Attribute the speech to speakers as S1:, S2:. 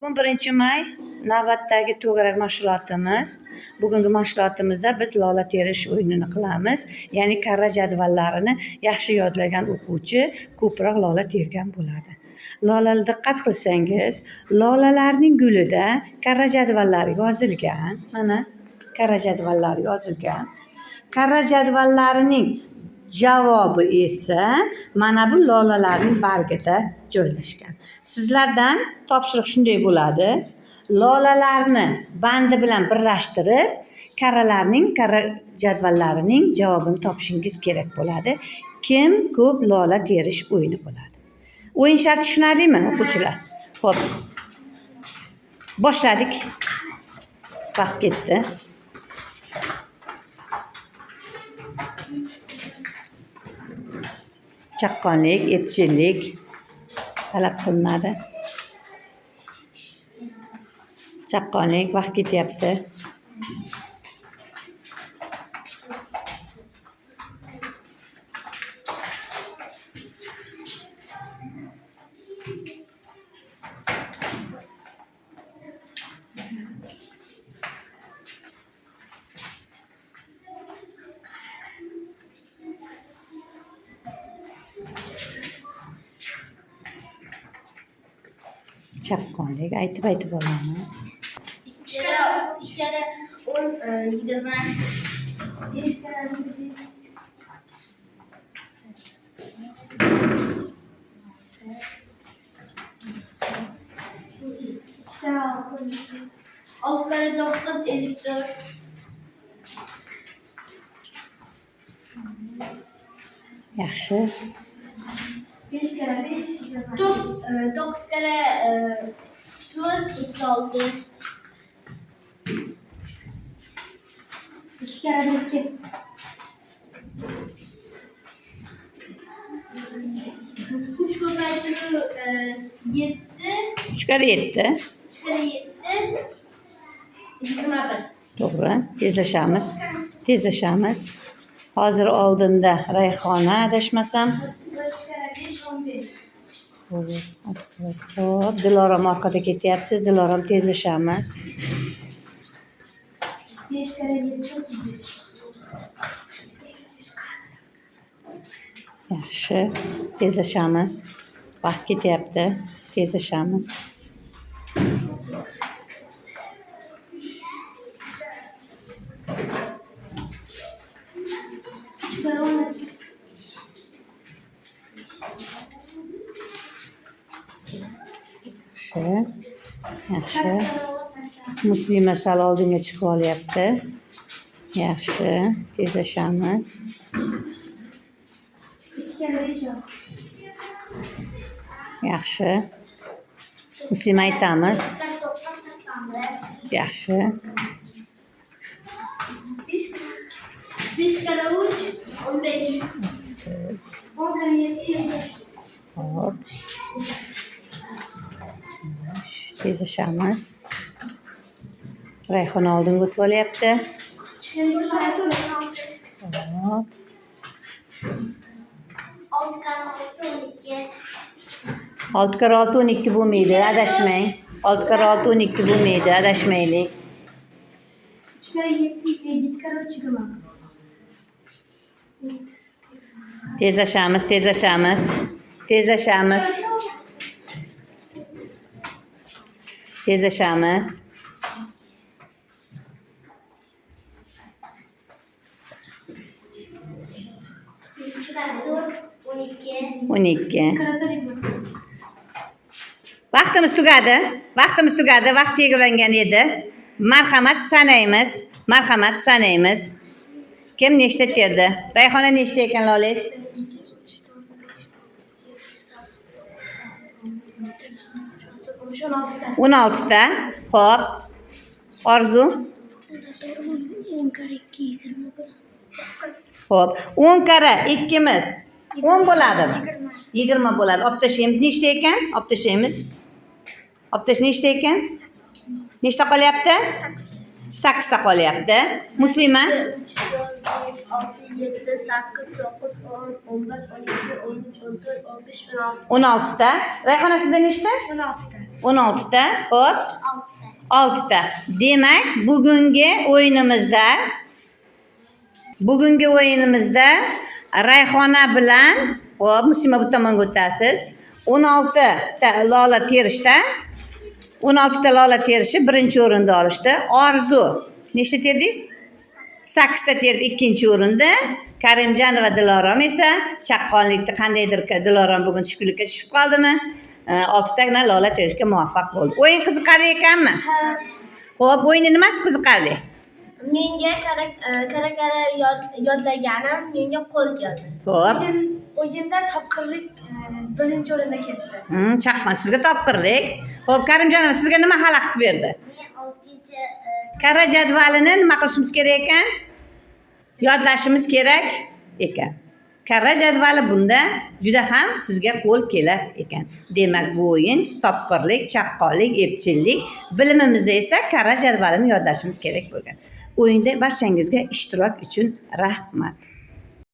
S1: Bugun 1-may navbatdagi to'garak mashg'ulotimiz. Bugungi mashg'ulotimizda biz lola terish o'yinini qilamiz. Ya'ni karra jadvallarini yaxshi yodlagan o'quvchi ko'proq lola tergan bo'ladi. Lolani diqqat qilsangiz, lolalarning gulida karra jadvallari yozilgan. Mana karra jadvallari yozilgan. Karra jadvallarining javobi esa mana bu lolalarning bargida joylashgan. Sizlardan topshiriq shunday bo'ladi. Lolalarni bandi bilan birlashtirib, karra jadvallarining javobini topishingiz kerak bo'ladi. Kim ko'p lola terish o'yini bo'ladi. O'yin sharti tushunarlimi, o'quvchilar? Xo'p. Boshladik. Vaqt ketdi. Chaqqonlik, epchillik talab qilinadi. Chaqqonlik, vaqt ketyapti. Chaqqonlik aytib olamiz.
S2: 3 kere 10, 20. 5 kere 6 kere 9, 54.
S1: Yaxshi.
S2: 5 kere 5, 9 kere 4, 36. 2 kere 2. 3 köpekleri 7.
S1: 3 kere 7.
S2: 3 kere 7. 21.
S1: To'g'ri. Tezlashamiz. Hozir oldinda Rayhona adashmasam.
S2: 5 kere 5, 15.
S1: Xo'p, Dilorom orqada ketyapsiz. Dilorom tezlashamiz.
S2: 5 kere 7, 35.
S1: Yaxshi. Tezlashamiz. Vaqt ketyapti. Tezlashamiz. Yaxshi. Muslima sal oldinga chiqib olyapti. Yaxshi. Tezlashamiz.
S2: 2 kere 5 yok.
S1: Yaxshi. Muslima aytamiz. Yaxshi.
S2: 5 kere 3, 15. 10 kere 7, 25.
S1: Hop. Tezlashamiz. Rayhona oldinga o'tib olyapti. Hop.
S2: 6 kere 6, 12.
S1: 6 kere 6 12 bo'lmaydi, adashmang. 6 kere 6 12 bo'lmaydi, adashmaylik.
S2: 3 kere 7, 7 kere 3, 20.
S1: Tezlashamiz.
S2: 3 kere 4, 12.
S1: 12.
S2: Kere 4 yapıyorsunuz.
S1: Vaqtimiz tugadi. Vaqt chegaralangan edi. Marhamat sanaymiz. Kim nechta terdi? Rayhona nechta ekan lolangiz? 16 ta. Xo'p. Orzu?
S2: 10 kere 2, 21.
S1: Xo'p. 10 kere 2miz 10 bo'ladimi? 20 bo'ladi. Olib tashlaymiz. Nechta ekan? Olib tashlaymiz. Olib tash nechta ekan? Nechta qolyapti? 8 ta qolyapti. Muslima
S2: 3, 4, 5, 6, 7, 8, 9, 10, 11, 12, 13, 14, 15, 16.
S1: 16 ta. Rayhona sizda nechta?
S2: 16 ta.
S1: 16 ta. Xo'p,
S2: 6 ta.
S1: 6 ta. Demak, bugungi o'yinimizda Rayhona bilan hop Muslima bu tomonga o'tasiz. 16 ta lola terishda 16 ta lola terishi birinchi o'rinda olishdi. Orzu nechta terdingiz? 8 ta terib ikkinchi o'rinda. Karimjanova Dilorom esa chaqqonlikda qandaydir Dilorom bugun tushkunlikka tushib qoldimi? 6 tagina lola terishga muvaffaq bo'ldi. O'yin qiziqarli ekanmi? Xo'p, o'yinni nimasi qiziqarli?
S2: Menga kara yodlaganim menga qo'l keldi.
S1: Xo'p.
S2: O'yinda topqirlik birinchi o'rinda ketdi.
S1: Chaqqon sizga topqirlik. Xo'p, Karimjanova sizga nima xalaqit berdi?
S2: Men ozgincha
S1: Karra jadvalini nima qilishimiz kerak ekan? Yodlashimiz kerak ekan. Karra jadvali bunda juda ham sizga qo'l kelar ekan. Demak, bu o'yin topqirlik, chaqqonlik, epchillik, bilimimizda esa karra jadvalini yodlashimiz kerak bo'lgan. O'yinda barchangizga ishtirok uchun rahmat.